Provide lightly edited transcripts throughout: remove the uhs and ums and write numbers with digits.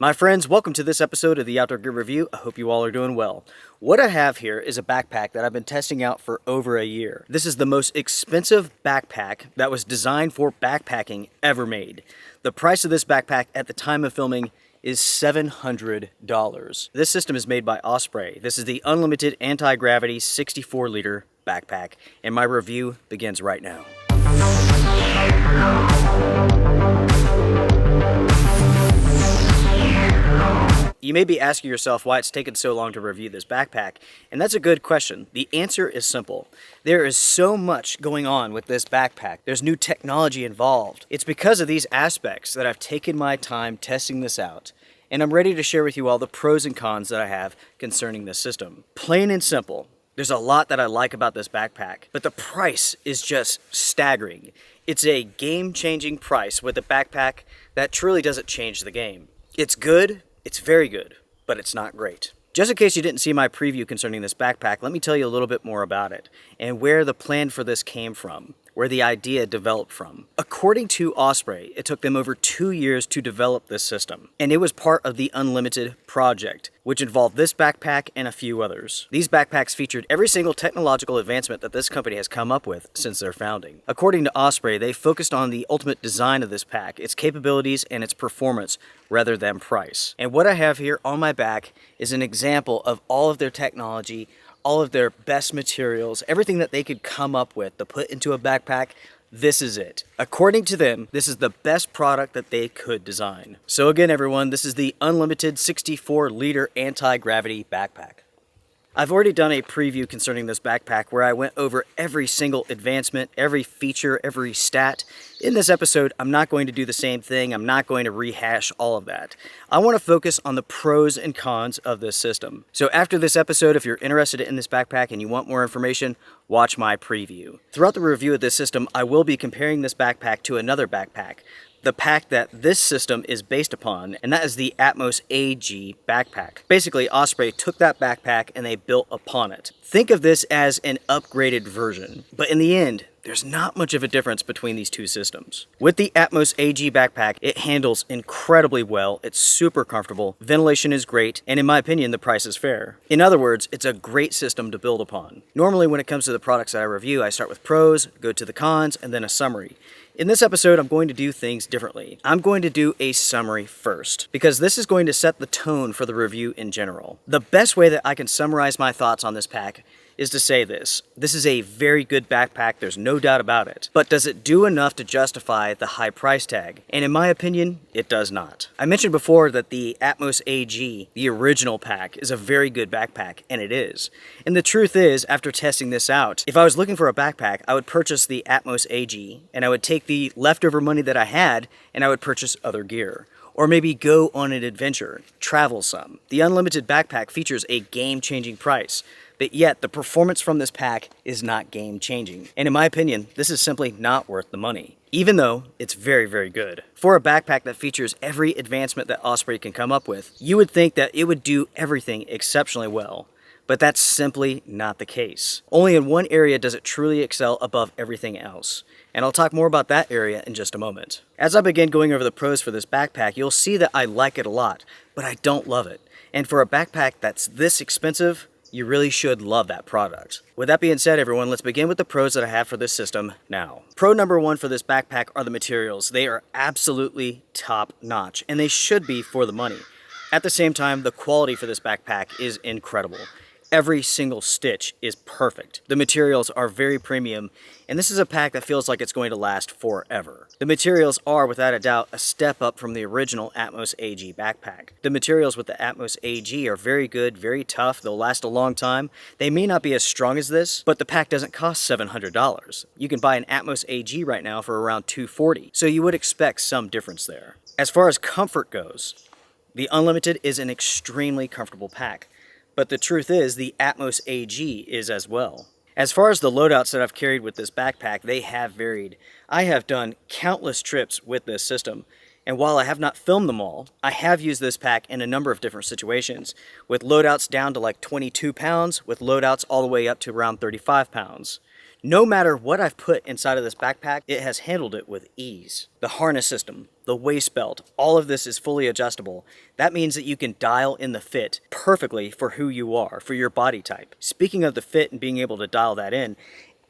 My friends, welcome to this episode of the Outdoor Gear Review. I hope you all are doing well. What I have here is a backpack that I've been testing out for over a year. This is the most expensive backpack that was designed for backpacking ever made. The price of this backpack at the time of filming is $700. This system is made by Osprey. This is the UNLTD AntiGravity 64L backpack, and my review begins right now. You may be asking yourself why it's taken so long to review this backpack, and that's a good question. The answer is simple. There is so much going on with this backpack. There's new technology involved. It's because of these aspects that I've taken my time testing this out, and I'm ready to share with you all the pros and cons that I have concerning this system. Plain and simple, there's a lot that I like about this backpack, but the price is just staggering. It's a game-changing price with a backpack that truly doesn't change the game. It's good. It's very good, but it's not great. Just in case you didn't see my preview concerning this backpack, let me tell you a little bit more about it and where the plan for this came from, where the idea developed from. According to Osprey, it took them over 2 years to develop this system, and it was part of the UNLTD project, which involved this backpack and a few others. These backpacks featured every single technological advancement that this company has come up with since their founding. According to Osprey, they focused on the ultimate design of this pack, its capabilities and its performance, rather than price. And what I have here on my back is an example of all of their technology, all of their best materials, everything that they could come up with to put into a backpack. This is it. According to them, this is the best product that they could design. So again, everyone, this is the UNLTD 64L AntiGravity backpack. I've already done a preview concerning this backpack where I went over every single advancement, every feature, every stat. In this episode, I'm not going to do the same thing. I'm not going to rehash all of that. I want to focus on the pros and cons of this system. So after this episode, if you're interested in this backpack and you want more information, watch my preview. Throughout the review of this system, I will be comparing this backpack to another backpack, the pack that this system is based upon, and that is the Atmos AG backpack. Basically, Osprey took that backpack and they built upon it. Think of this as an upgraded version, but in the end, there's not much of a difference between these two systems. With the Atmos AG backpack, it handles incredibly well, it's super comfortable, ventilation is great, and in my opinion, the price is fair. In other words, it's a great system to build upon. Normally, when it comes to the products that I review, I start with pros, go to the cons, and then a summary. In this episode, I'm going to do things differently. I'm going to do a summary first, because this is going to set the tone for the review in general. The best way that I can summarize my thoughts on this pack is to say this. This is a very good backpack, there's no doubt about it. But does it do enough to justify the high price tag? And in my opinion, it does not. I mentioned before that the Atmos AG, the original pack, is a very good backpack, and it is. And the truth is, after testing this out, if I was looking for a backpack, I would purchase the Atmos AG, and I would take the leftover money that I had, and I would purchase other gear. Or maybe go on an adventure, travel some. The UNLTD backpack features a game-changing price, but yet the performance from this pack is not game-changing. And in my opinion, this is simply not worth the money, even though it's very, very good. For a backpack that features every advancement that Osprey can come up with, you would think that it would do everything exceptionally well. But that's simply not the case. Only in one area does it truly excel above everything else. And I'll talk more about that area in just a moment. As I begin going over the pros for this backpack, you'll see that I like it a lot, but I don't love it. And for a backpack that's this expensive, you really should love that product. With that being said, everyone, let's begin with the pros that I have for this system now. Pro number one for this backpack are the materials. They are absolutely top notch, and they should be for the money. At the same time, the quality for this backpack is incredible. Every single stitch is perfect. The materials are very premium, and this is a pack that feels like it's going to last forever. The materials are, without a doubt, a step up from the original Atmos AG backpack. The materials with the Atmos AG are very good, very tough, they'll last a long time. They may not be as strong as this, but the pack doesn't cost $700. You can buy an Atmos AG right now for around $240, so you would expect some difference there. As far as comfort goes, the UNLTD is an extremely comfortable pack. But the truth is, the Atmos AG is as well. As far as the loadouts that I've carried with this backpack, they have varied. I have done countless trips with this system, and while I have not filmed them all, I have used this pack in a number of different situations, with loadouts down to like 22 pounds, with loadouts all the way up to around 35 pounds. No matter what I've put inside of this backpack, it has handled it with ease. The harness system, the waist belt, all of this is fully adjustable. That means that you can dial in the fit perfectly for who you are, for your body type. Speaking of the fit and being able to dial that in,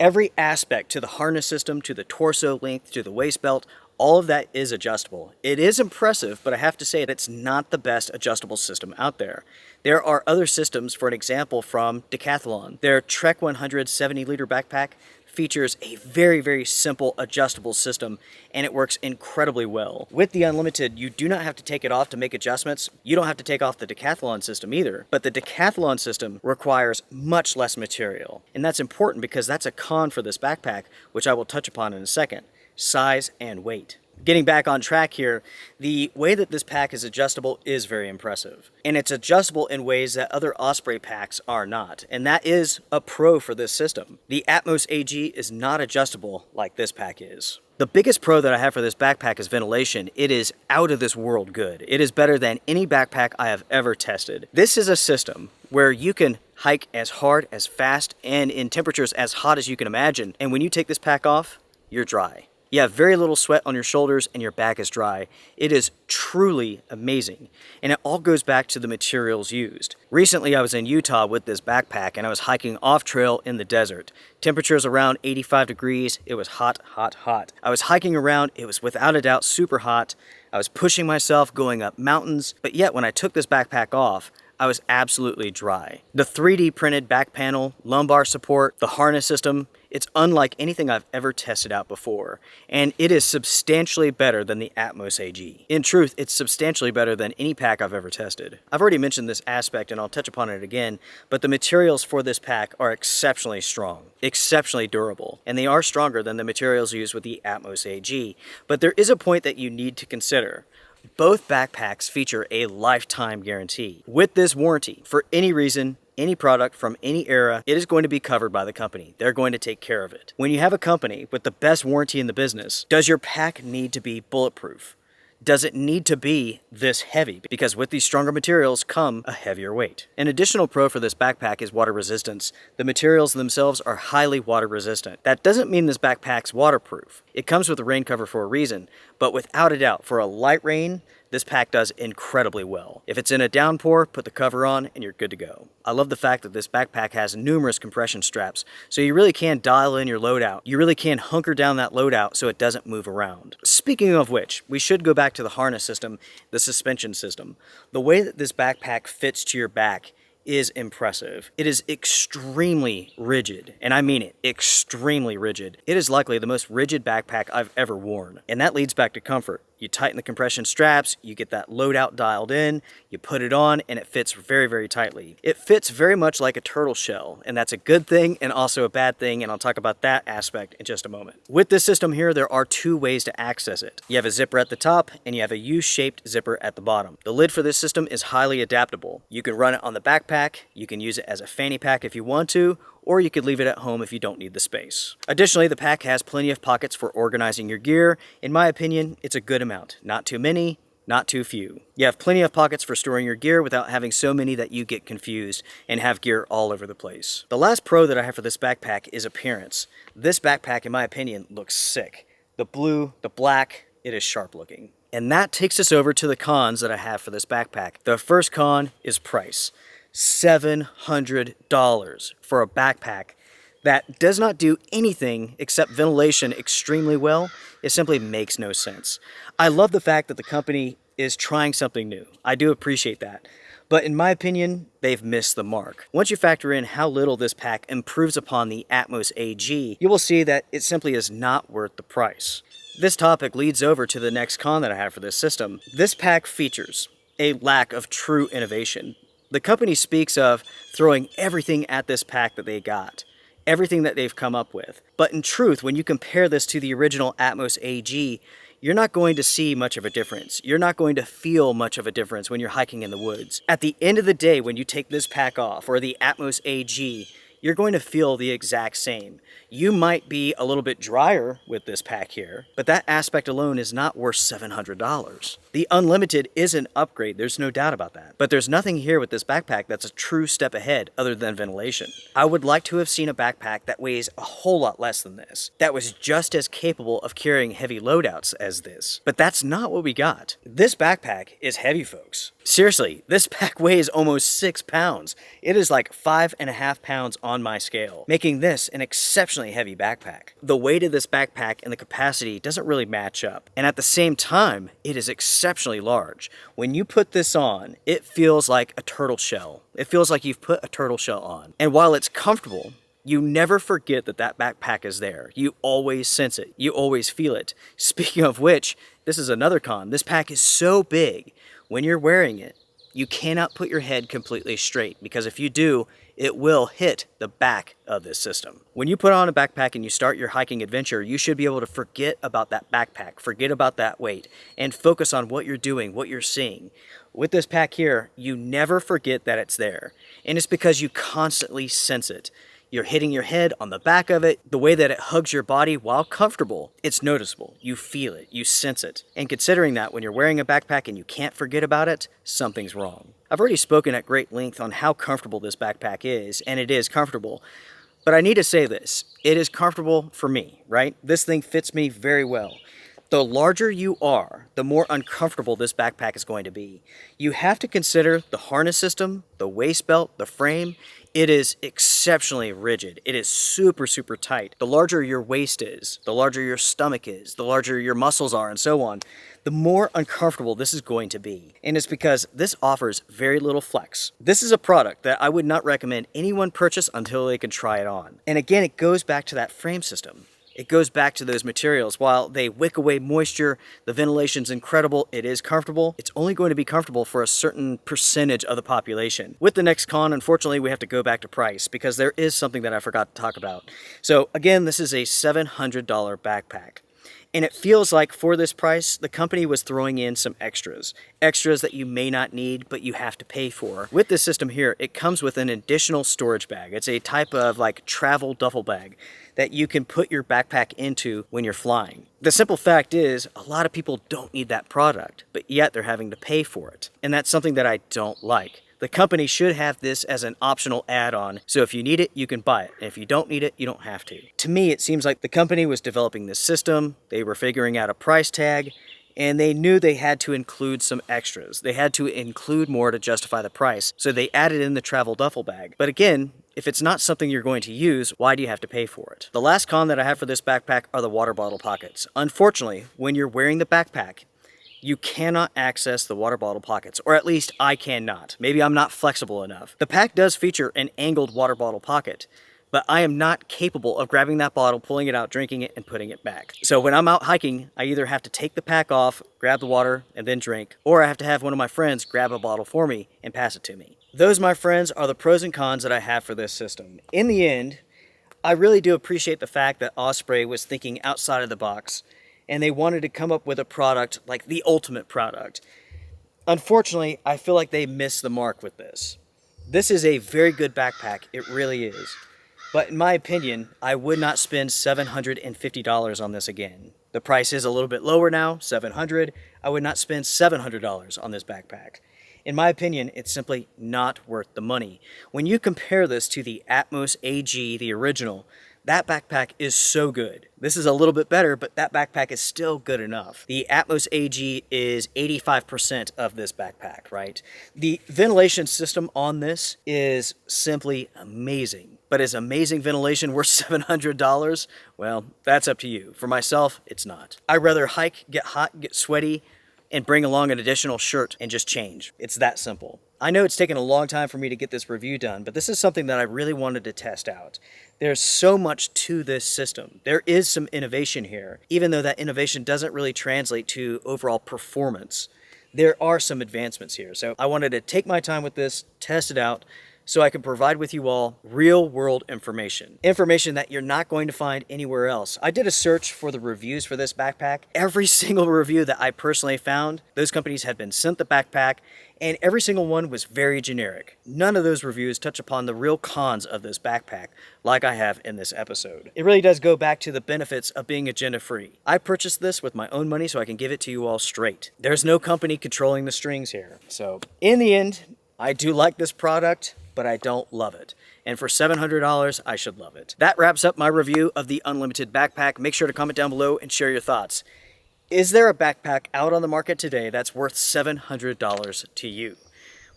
every aspect to the harness system, to the torso length, to the waist belt, all of that is adjustable. It is impressive, but I have to say it's not the best adjustable system out there. There are other systems, for an example, from Decathlon. Their Trek 100 70-liter backpack features a very, very simple adjustable system, and it works incredibly well. With the Unlimited, you do not have to take it off to make adjustments. You don't have to take off the Decathlon system either, but the Decathlon system requires much less material. And that's important because that's a con for this backpack, which I will touch upon in a second. Size and weight. Getting back on track here, the way that this pack is adjustable is very impressive. And it's adjustable in ways that other Osprey packs are not. And that is a pro for this system. The Atmos AG is not adjustable like this pack is. The biggest pro that I have for this backpack is ventilation. It is out of this world good. It is better than any backpack I have ever tested. This is a system where you can hike as hard, as fast, and in temperatures as hot as you can imagine. And when you take this pack off, you're dry. You have very little sweat on your shoulders and your back is dry. It is truly amazing. And it all goes back to the materials used. Recently I was in Utah with this backpack and I was hiking off trail in the desert. Temperatures around 85 degrees. It was hot, hot, hot. I was hiking around. It was without a doubt super hot. I was pushing myself going up mountains. But yet when I took this backpack off, I was absolutely dry. The 3D printed back panel, lumbar support, the harness system, it's unlike anything I've ever tested out before, and it is substantially better than the Atmos AG. In truth, it's substantially better than any pack I've ever tested. I've already mentioned this aspect and I'll touch upon it again, but the materials for this pack are exceptionally strong, exceptionally durable, and they are stronger than the materials used with the Atmos AG. But there is a point that you need to consider. Both backpacks feature a lifetime guarantee. With this warranty, for any reason, any product from any era, it is going to be covered by the company. They're going to take care of it. When you have a company with the best warranty in the business, does your pack need to be bulletproof? Does it need to be this heavy? Because with these stronger materials come a heavier weight. An additional pro for this backpack is water resistance. The materials themselves are highly water resistant. That doesn't mean this backpack's waterproof. It comes with a rain cover for a reason, but without a doubt, for a light rain, this pack does incredibly well. If it's in a downpour, put the cover on and you're good to go. I love the fact that this backpack has numerous compression straps, so you really can dial in your loadout. You really can hunker down that loadout so it doesn't move around. Speaking of which, we should go back to the harness system, the suspension system. The way that this backpack fits to your back is impressive. It is extremely rigid, and I mean it, extremely rigid. It is likely the most rigid backpack I've ever worn, and that leads back to comfort. You tighten the compression straps, you get that loadout dialed in, you put it on, and it fits very, very tightly. It fits very much like a turtle shell, and that's a good thing and also a bad thing, and I'll talk about that aspect in just a moment. With this system here, there are two ways to access it. You have a zipper at the top, and you have a U-shaped zipper at the bottom. The lid for this system is highly adaptable. You can run it on the backpack, you can use it as a fanny pack if you want to, or you could leave it at home if you don't need the space. Additionally, the pack has plenty of pockets for organizing your gear. In my opinion, it's a good amount. Not too many, not too few. You have plenty of pockets for storing your gear without having so many that you get confused and have gear all over the place. The last pro that I have for this backpack is appearance. This backpack, in my opinion, looks sick. The blue, the black, it is sharp looking. And that takes us over to the cons that I have for this backpack. The first con is price. $700 for a backpack that does not do anything except ventilation extremely well. It simply makes no sense. I love the fact that the company is trying something new. I do appreciate that. But in my opinion, they've missed the mark. Once you factor in how little this pack improves upon the Atmos AG, you will see that it simply is not worth the price. This topic leads over to the next con that I have for this system. This pack features a lack of true innovation. The company speaks of throwing everything at this pack that they got, everything that they've come up with. But in truth, when you compare this to the original Atmos AG, you're not going to see much of a difference. You're not going to feel much of a difference when you're hiking in the woods. At the end of the day, when you take this pack off, or the Atmos AG, you're going to feel the exact same. You might be a little bit drier with this pack here, but that aspect alone is not worth $700. The Unlimited is an upgrade, there's no doubt about that. But there's nothing here with this backpack that's a true step ahead other than ventilation. I would like to have seen a backpack that weighs a whole lot less than this, that was just as capable of carrying heavy loadouts as this. But that's not what we got. This backpack is heavy, folks. Seriously, this pack weighs almost 6 pounds. It is like 5.5 pounds on my scale, making this an exceptionally heavy backpack. The weight of this backpack and the capacity doesn't really match up. And at the same time, it is exceptionally large. When you put this on, it feels like a turtle shell. It feels like you've put a turtle shell on. And while it's comfortable, you never forget that that backpack is there. You always sense it. You always feel it. Speaking of which, this is another con. This pack is so big. When you're wearing it, you cannot put your head completely straight, because if you do, it will hit the back of this system. When you put on a backpack and you start your hiking adventure, you should be able to forget about that backpack, forget about that weight, and focus on what you're doing, what you're seeing. With this pack here, you never forget that it's there, and it's because you constantly sense it. You're hitting your head on the back of it. The way that it hugs your body while comfortable, it's noticeable. You feel it, you sense it. And considering that when you're wearing a backpack and you can't forget about it, something's wrong. I've already spoken at great length on how comfortable this backpack is, and it is comfortable. But I need to say this, it is comfortable for me, right? This thing fits me very well. The larger you are, the more uncomfortable this backpack is going to be. You have to consider the harness system, the waist belt, the frame. It is exceptionally rigid. It is super, super tight. The larger your waist is, the larger your stomach is, the larger your muscles are, and so on, the more uncomfortable this is going to be. And it's because this offers very little flex. This is a product that I would not recommend anyone purchase until they can try it on. And again, it goes back to that frame system. It goes back to those materials. While they wick away moisture, the ventilation's incredible, it is comfortable, it's only going to be comfortable for a certain percentage of the population. With the next con, unfortunately, we have to go back to price, because there is something that I forgot to talk about. So again, this is a $700 backpack. And it feels like for this price, the company was throwing in some extras that you may not need, but you have to pay for. With this system here, it comes with an additional storage bag. It's a type of like travel duffel bag that you can put your backpack into when you're flying. The simple fact is, a lot of people don't need that product, but yet they're having to pay for it. And that's something that I don't like. The company should have this as an optional add-on, so if you need it, you can buy it. And if you don't need it, you don't have to. To me, it seems like the company was developing this system, they were figuring out a price tag, and they knew they had to include some extras. They had to include more to justify the price, so they added in the travel duffel bag. But again, if it's not something you're going to use, why do you have to pay for it? The last con that I have for this backpack are the water bottle pockets. Unfortunately, when you're wearing the backpack, you cannot access the water bottle pockets, or at least I cannot. Maybe I'm not flexible enough. The pack does feature an angled water bottle pocket, but I am not capable of grabbing that bottle, pulling it out, drinking it, and putting it back. So when I'm out hiking, I either have to take the pack off, grab the water, and then drink, or I have to have one of my friends grab a bottle for me and pass it to me. Those, my friends, are the pros and cons that I have for this system. In the end, I really do appreciate the fact that Osprey was thinking outside of the box, and they wanted to come up with a product like the ultimate product. Unfortunately, I feel like they missed the mark with this. This is a very good backpack, it really is. But in my opinion, I would not spend $750 on this again. The price is a little bit lower now, $700. I would not spend $700 on this backpack. In my opinion, it's simply not worth the money. When you compare this to the Atmos AG, the original, that backpack is so good. This is a little bit better, but that backpack is still good enough. The Atmos AG is 85% of this backpack, right? The ventilation system on this is simply amazing. But is amazing ventilation worth $700? Well, that's up to you. For myself, it's not. I'd rather hike, get hot, get sweaty, and bring along an additional shirt and just change. It's that simple. I know it's taken a long time for me to get this review done, but this is something that I really wanted to test out. There's so much to this system. There is some innovation here, even though that innovation doesn't really translate to overall performance. There are some advancements here, so I wanted to take my time with this, test it out, so I can provide with you all real world information. Information that you're not going to find anywhere else. I did a search for the reviews for this backpack. Every single review that I personally found, those companies had been sent the backpack, and every single one was very generic. None of those reviews touch upon the real cons of this backpack, like I have in this episode. It really does go back to the benefits of being agenda-free. I purchased this with my own money so I can give it to you all straight. There's no company controlling the strings here. So, in the end, I do like this product, but I don't love it. And for $700, I should love it. That wraps up my review of the Unlimited backpack. Make sure to comment down below and share your thoughts. Is there a backpack out on the market today that's worth $700 to you?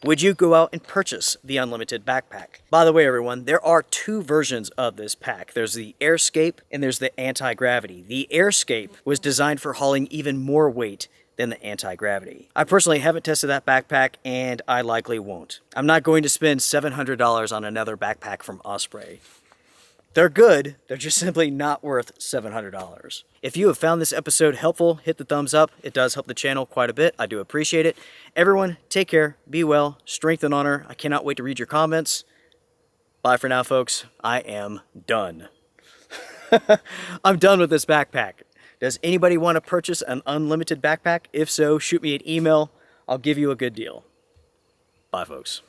Would you go out and purchase the Unlimited backpack? By the way, everyone, there are two versions of this pack. There's the AirScape and there's the AntiGravity. The AirScape was designed for hauling even more weight than the AntiGravity. I personally haven't tested that backpack, and I likely won't. I'm not going to spend $700 on another backpack from Osprey. They're good, they're just simply not worth $700. If you have found this episode helpful, hit the thumbs up. It does help the channel quite a bit. I do appreciate it. Everyone, take care, be well, strength and honor. I cannot wait to read your comments. Bye for now, folks. I am done. I'm done with this backpack. Does anybody want to purchase an Unlimited backpack? If so, shoot me an email. I'll give you a good deal. Bye, folks.